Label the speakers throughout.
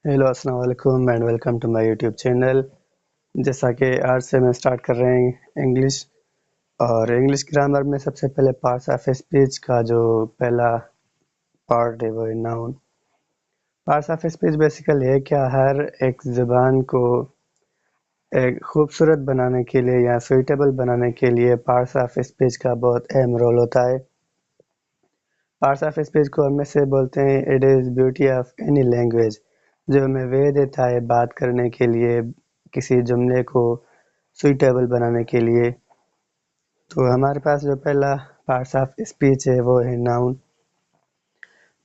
Speaker 1: Hello السلام علیکم and welcome to my YouTube channel. جیسا کہ آج سے میں سٹارٹ کر رہے ہیں انگلش گرامر میں سب سے پہلے پارٹس آف اسپیچ کا جو پہلا پارٹ ہے وہ ہے noun. Parts of speech basically ہے کیا ہر ایک زبان کو ایک خوبصورت بنانے کے لیے یا سویٹیبل بنانے کے لیے پارٹس آف اسپیچ کا بہت اہم رول ہوتا ہے. پارٹس آف اسپیچ کو ہم میں سے بولتے ہیں it is beauty of any language, جو ہمیں وے دیتا ہے بات کرنے کے لیے، کسی جملے کو سویٹیبل بنانے کے لیے. تو ہمارے پاس جو پہلا پارٹس آف اسپیچ ہے وہ ہے ناؤن.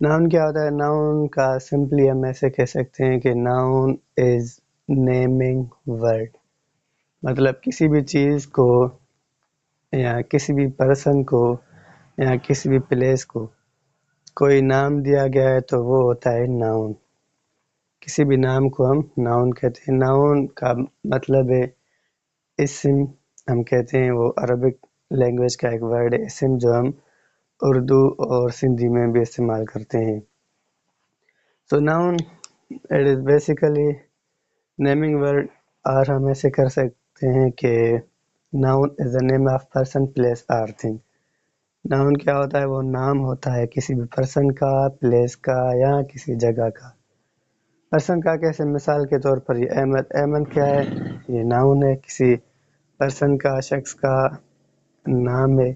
Speaker 1: ناؤن کیا ہوتا ہے؟ ناؤن کا سمپلی ہم ایسے کہہ سکتے ہیں کہ ناؤن از نیمنگ ورڈ، مطلب کسی بھی چیز کو یا کسی بھی پرسن کو یا کسی بھی پلیس کو کوئی نام دیا گیا ہے تو وہ ہوتا ہے ناؤن. کسی بھی نام کو ہم ناؤن کہتے ہیں. ناؤن کا مطلب ہے اسم. ہم کہتے ہیں وہ عربک لینگویج کا ایک ورڈ ہے اسم، جو ہم اردو اور سندھی میں بھی استعمال کرتے ہیں. So noun it is basically naming word, اور ہم ایسے کر سکتے ہیں کہ noun is the name of person place اور تھنگ. ناؤن کیا ہوتا ہے؟ وہ نام ہوتا ہے کسی بھی پرسن کا، پلیس کا یا کسی جگہ کا. پرسن کا کیسے؟ مثال کے طور پر یہ احمد کیا ہے؟ یہ ناؤن ہے، کسی پرسن کا، شخص کا نام ہے.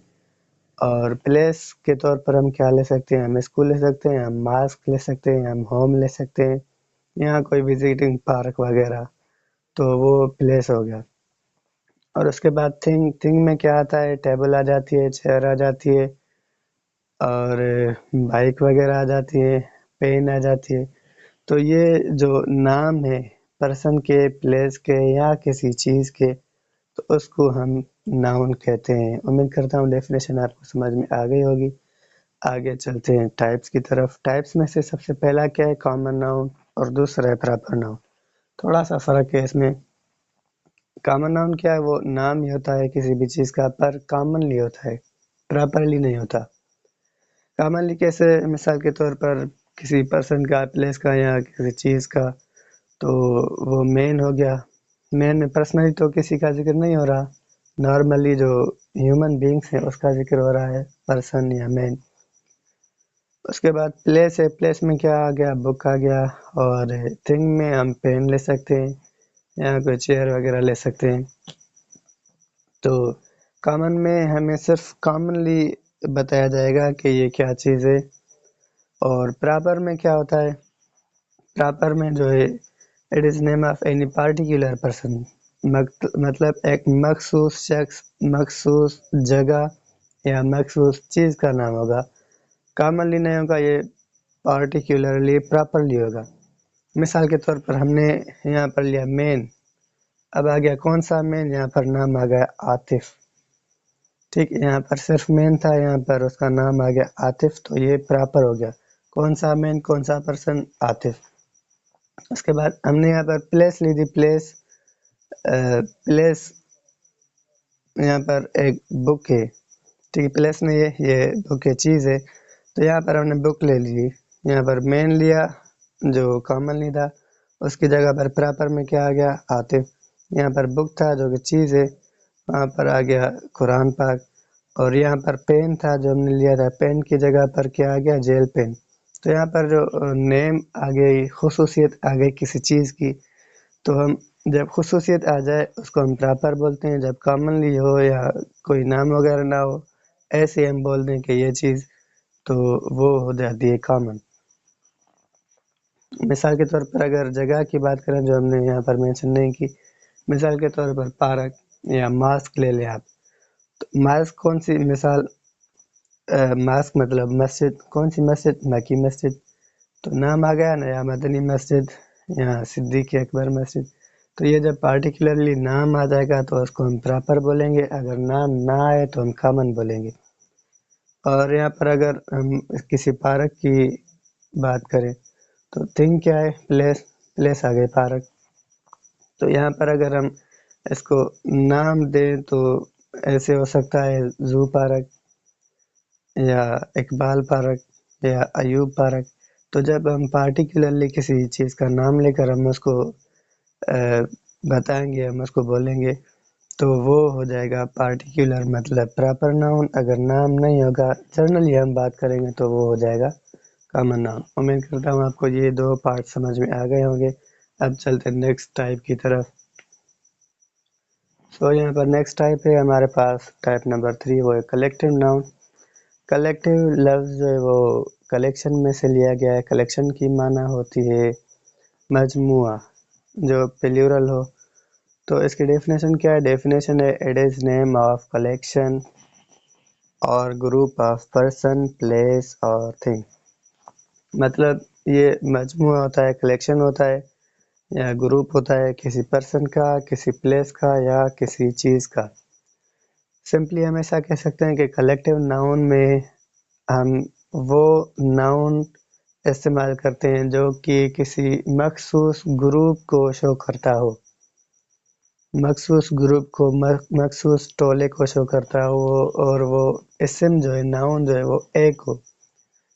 Speaker 1: اور پلیس کے طور پر ہم کیا لے سکتے ہیں؟ ہم اسکول لے سکتے ہیں، ہم ماسک لے سکتے ہیں، ہم ہوم لے سکتے ہیں، یہاں کوئی وزٹنگ پارک وغیرہ، تو وہ پلیس ہو گیا. اور اس کے بعد تھنگ میں کیا آتا ہے؟ ٹیبل آ جاتی ہے، چیئر آ جاتی ہے، اور بائک وغیرہ آ جاتی ہے، پین آ جاتی ہے. تو یہ جو نام ہے پرسن کے، پلیس کے یا کسی چیز کے، تو اس کو ہم ناؤن کہتے ہیں. امید کرتا ہوں ڈیفینیشن آپ کو سمجھ میں آ گئی ہوگی. آگے چلتے ہیں ٹائپس کی طرف. ٹائپس میں سے سب سے پہلا کیا ہے؟ کامن ناؤن، اور دوسرا ہے پراپر ناؤن. تھوڑا سا فرق ہے اس میں. کامن ناؤن کیا ہے؟ وہ نام ہی ہوتا ہے کسی بھی چیز کا، پر کامنلی ہوتا ہے، پراپرلی نہیں ہوتا. کامنلی کیسے؟ مثال کے طور پر کسی پرسن کا، پلیس کا یا کسی چیز کا، تو وہ مین ہو گیا. مین میں پرسنلی تو کسی کا ذکر نہیں ہو رہا، نارملی جو ہیومن بینگس ہیں اس کا ذکر ہو رہا ہے، پرسن یا مین. اس کے بعد پلیس ہے. پلیس میں کیا آ گیا؟ بک آ گیا. اور تھنگ میں ہم پین لے سکتے ہیں یا کوئی چیئر وغیرہ لے سکتے ہیں. تو کامن میں ہمیں صرف کامنلی بتایا جائے گا کہ یہ کیا چیز ہے. اور پراپر میں کیا ہوتا ہے؟ پراپر میں جو ہے it is name of any particular person, مطلب ایک مخصوص شخص، مخصوص جگہ یا مخصوص چیز کا نام ہوگا. کامنلی نہیں ہوگا، یہ پارٹیکولرلی پراپرلی ہوگا. مثال کے طور پر ہم نے یہاں پر لیا مین. اب آ گیا کون سا مین؟ یہاں پر نام آ گیا عاطف. ٹھیک، یہاں پر صرف مین تھا، یہاں پر اس کا نام آ گیا عاطف، تو یہ پراپر ہو گیا. کون سا مین، کون سا پرسن؟ عاطف. اس کے بعد ہم نے یہاں پر پلیس لی تھی. پلیس یہاں پر ایک بک ہے. ٹھیک ہے، پلیس میں یہ بک ہے، چیز ہے، تو یہاں پر ہم نے بک لے لی. یہاں پر مین لیا جو کامن نہیں تھا، اس کی جگہ پر پراپر میں کیا آ گیا؟ عاطف. یہاں پر بک تھا جو کہ چیز ہے، وہاں پر آ گیا قرآن پاک. اور یہاں پر پین تھا جو ہم نے لیا تھا، پین کی جگہ پر کیا آ گیا؟ Gel pen. تو یہاں پر جو نیم آ گئی، خصوصیت آ گئی کسی چیز کی، تو ہم جب خصوصیت آ جائے اس کو ہم پراپر بولتے ہیں. جب کامنلی ہو یا کوئی نام وغیرہ نہ ہو، ایسے ہم بول دیں کہ یہ چیز، تو وہ ہو جاتی ہے کامن. مثال کے طور پر اگر جگہ کی بات کریں جو ہم نے یہاں پر مینشن نہیں کی، مثال کے طور پر پارک یا ماسک لے لیں آپ. تو ماسک کون سی مثال؟ ماسک مطلب مسجد. کون سی مسجد؟ مکی مسجد. تو نام آ گیا نا، یا مدنی مسجد یا صدیق اکبر مسجد. تو یہ جب پارٹیکولرلی نام آ جائے گا تو اس کو ہم پراپر بولیں گے، اگر نام نہ آئے تو ہم کامن بولیں گے. اور یہاں پر اگر ہم کسی پارک کی بات کریں تو تھنگ کیا ہے؟ پلیس آ گئے پارک. تو یہاں پر اگر ہم اس کو نام دیں تو ایسے ہو سکتا ہے زو پارک یا اقبال پارک یا ایوب پارک. تو جب ہم پارٹیکولرلی کسی چیز کا نام لے کر ہم اس کو بتائیں گے، ہم اس کو بولیں گے، تو وہ ہو جائے گا پارٹیکولر مطلب پراپر ناؤن۔ اگر نام نہیں ہوگا، جنرلی ہم بات کریں گے تو وہ ہو جائے گا کامن ناؤن۔ امید کرتا ہوں آپ کو یہ دو پارٹ سمجھ میں آ گئے ہوں گے۔ اب چلتے ہیں نیکسٹ ٹائپ کی طرف۔ یہاں پر نیکسٹ ٹائپ ہے ہمارے پاس، ٹائپ نمبر 3، وہ ہے کلیکٹیو ناؤن۔ کلیکٹیو لفظ جو ہے وہ کلیکشن میں سے لیا گیا ہے۔ کلیکشن کی معنی ہوتی ہے مجموعہ، جو پلیورل ہو۔ تو اس کی ڈیفینیشن کیا ہے؟ ڈیفینیشن ہے it is name of collection اور گروپ آف پرسن، پلیس اور تھنگ۔ مطلب یہ مجموعہ ہوتا ہے، کلیکشن ہوتا ہے یا گروپ ہوتا ہے کسی پرسن کا، کسی پلیس کا یا کسی چیز کا۔ سمپلی ہم ایسا کہہ سکتے ہیں کہ کلیکٹیو ناؤن میں ہم وہ ناؤن استعمال کرتے ہیں جو کہ کسی مخصوص گروپ کو شو کرتا ہو، مخصوص گروپ کو، مخصوص ٹولے کو شو کرتا ہو، اور وہ اسم جو ہے، ناؤن جو ہے وہ ایک ہو۔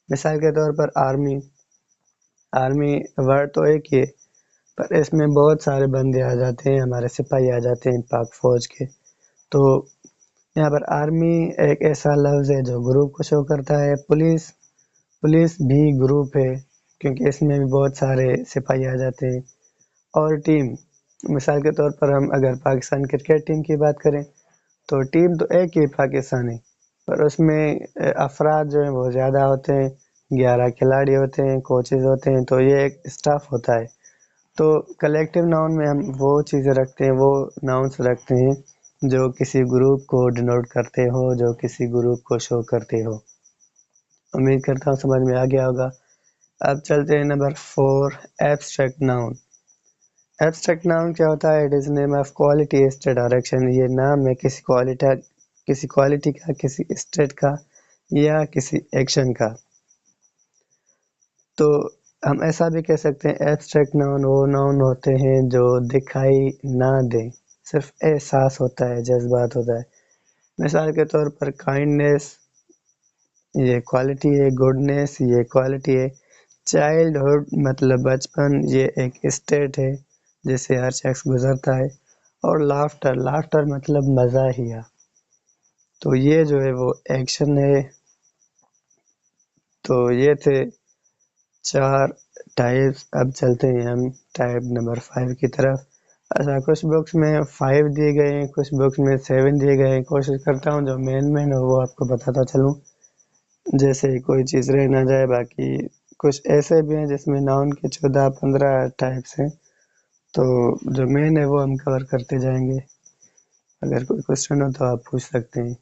Speaker 1: مثال کے طور پر آرمی ورڈ تو ایک ہی ہے، پر اس میں بہت سارے بندے آ جاتے ہیں، ہمارے سپاہی آ جاتے ہیں پاک فوج کے۔ تو یہاں پر آرمی ایک ایسا لفظ ہے جو گروپ کو شو کرتا ہے۔ پولیس بھی گروپ ہے کیونکہ اس میں بھی بہت سارے سپاہی آ جاتے ہیں۔ اور ٹیم، مثال کے طور پر ہم اگر پاکستان کرکٹ ٹیم کی بات کریں تو ٹیم تو ایک ہی پاکستانی، پر اس میں افراد جو ہیں وہ زیادہ ہوتے ہیں، 11 کھلاڑی ہوتے ہیں، کوچز ہوتے ہیں، تو یہ ایک اسٹاف ہوتا ہے۔ تو کلیکٹیو ناؤن میں ہم وہ چیزیں رکھتے ہیں، وہ ناؤنس رکھتے ہیں جو کسی گروپ کو ڈینوٹ کرتے ہو، جو کسی گروپ کو شو کرتے ہو۔ امید کرتا ہوں سمجھ میں آ گیا ہوگا۔ اب چلتے ہیں number 4، abstract noun. Abstract noun کیا ہوتا ہے؟ It is name of quality, state, direction. یہ نام ہے کسی کوالٹی کا، کسی اسٹیٹ کا یا کسی ایکشن کا۔ تو ہم ایسا بھی کہہ سکتے ہیں ایبسٹریکٹ ناؤن وہ ناؤن ہوتے ہیں جو دکھائی نہ دیں، صرف احساس ہوتا ہے، جذبات ہوتا ہے۔ مثال کے طور پر کائنڈنیس یہ کوالٹی ہے، گڈنیس یہ کوالٹی ہے، چائلڈہڈ مطلب بچپن یہ ایک اسٹیٹ ہے جس سے ہر شخص گزرتا ہے، اور لافٹر مطلب مزاحیہ، تو یہ جو ہے وہ ایکشن ہے۔ تو یہ تھے 4 ٹائپس۔ اب چلتے ہیں ہم ٹائپ نمبر 5 کی طرف۔ اچھا، کچھ بکس میں 5 دیے گئے ہیں، کچھ بکس میں 7 دیے گئے ہیں۔ کوشش کرتا ہوں جو مین ہو وہ آپ کو بتاتا چلوں، جیسے کوئی چیز رہ نہ جائے۔ باقی کچھ ایسے بھی ہیں جس میں ناؤن کے 14-15 ٹائپس ہیں، تو جو مین ہے وہ ہم کور کرتے جائیں گے۔ اگر کوئی کوشچن ہو تو آپ پوچھ سکتے ہیں۔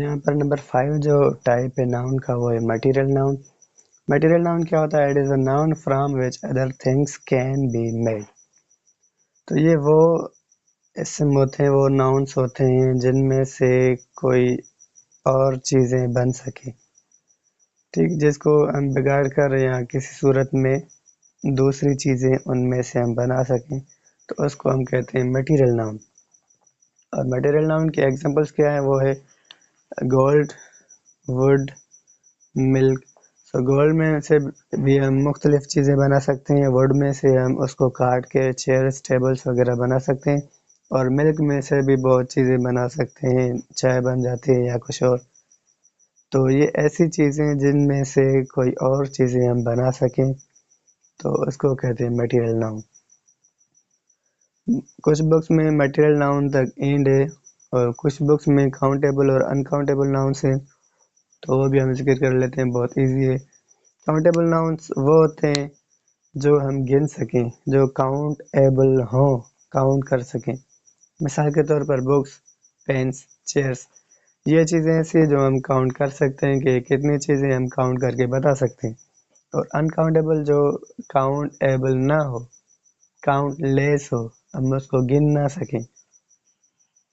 Speaker 1: یہاں پر نمبر 5 جو ٹائپ ہے ناؤن کا وہ ہے مٹیریل ناؤن۔ مٹیریل ناؤن کیا ہوتا ہے؟ It is a noun from which other things can be made. تو یہ وہ اسم ہوتے ہیں، وہ ناؤنس ہوتے ہیں جن میں سے کوئی اور چیزیں بن سکیں، ٹھیک، جس کو ہم بگاڑ کر یا کسی صورت میں دوسری چیزیں ان میں سے ہم بنا سکیں، تو اس کو ہم کہتے ہیں مٹیریل ناؤن۔ اور مٹیریل ناؤن کے ایگزامپلس کیا ہیں؟ وہ ہے گولڈ، ووڈ، ملک۔ گولڈ میں سے بھی ہم مختلف چیزیں بنا سکتے ہیں، ووڈ میں سے ہم اس کو کاٹ کے چیئرز، ٹیبلز وغیرہ بنا سکتے ہیں، اور ملک میں سے بھی بہت چیزیں بنا سکتے ہیں، چائے بن جاتی ہے یا کچھ اور۔ تو یہ ایسی چیزیں جن میں سے کوئی اور چیزیں ہم بنا سکیں تو اس کو کہتے ہیں مٹیریل ناؤن۔ کچھ بکس میں مٹیریل ناؤن تک اینڈ ہے، اور کچھ بکس میں کاؤنٹیبل اور انکاؤنٹیبل ناؤنس ہیں، تو وہ بھی ہم ذکر کر لیتے ہیں، بہت ایزی ہے۔ کاؤنٹیبل ناؤنس وہ ہوتے ہیں جو ہم گن سکیں، جو کاؤنٹ ایبل ہوں، کاؤنٹ کر سکیں۔ مثال کے طور پر بکس، پینس، چیئرس، یہ چیزیں ایسی ہیں جو ہم کاؤنٹ کر سکتے ہیں کہ کتنی چیزیں ہم کاؤنٹ کر کے بتا سکتے ہیں۔ اور انکاؤنٹیبل جو کاؤنٹ ایبل نہ ہو، کاؤنٹ لیس ہو، ہم اس کو گن نہ سکیں۔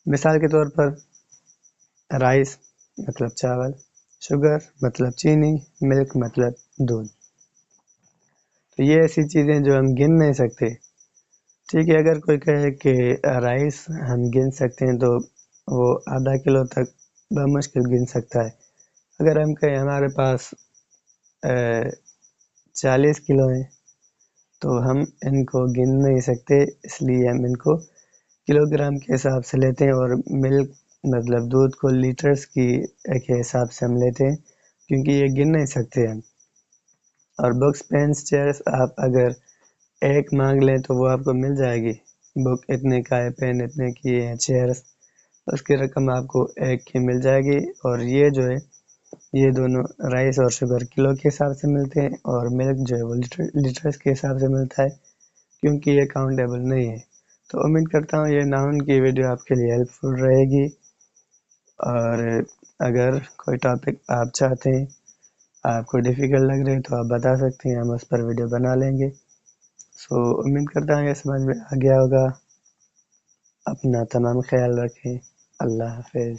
Speaker 1: مثال کے طور پر رائس مطلب چاول، شوگر مطلب چینی، ملک مطلب دودھ۔ تو یہ ایسی چیزیں جو ہم گن نہیں سکتے، ٹھیک ہے۔ اگر کوئی کہے کہ رائس ہم گن سکتے ہیں تو وہ آدھا کلو تک بمشکل گن سکتا ہے۔ اگر ہم کہیں ہمارے پاس 40 کلو ہیں، تو ہم ان کو گن نہیں سکتے، اس لیے ہم ان کو کلو گرام کے حساب سے لیتے ہیں، اور ملک مطلب دودھ کو لیٹرز کی ایک حساب سے ہم لیتے ہیں، کیونکہ یہ گن نہیں سکتے ہم۔ اور بکس، پینس، چیئرس آپ اگر ایک مانگ لیں تو وہ آپ کو مل جائے گی، بک اتنے کا ہے، پین اتنے کی ہے، چیئرس اس کی رقم آپ کو ایک کی مل جائے گی۔ اور یہ جو ہے یہ دونوں رائس اور شوگر کلو کے حساب سے ملتے ہیں، اور ملک جو ہے وہ لیٹرز کے حساب سے ملتا ہے، کیونکہ یہ کاؤنٹیبل نہیں ہے۔ تو امید کرتا ہوں یہ ناؤن کی ویڈیو آپ کے لیے ہیلپ فل رہے گی، اور اگر کوئی ٹاپک آپ چاہتے ہیں، آپ کو ڈیفیکلٹ لگ رہے ہیں، تو آپ بتا سکتے ہیں، ہم اس پر ویڈیو بنا لیں گے۔ سو امید کرتا ہوں یہ سمجھ میں آ گیا ہوگا۔ اپنا تمام خیال رکھیں۔ اللہ حافظ۔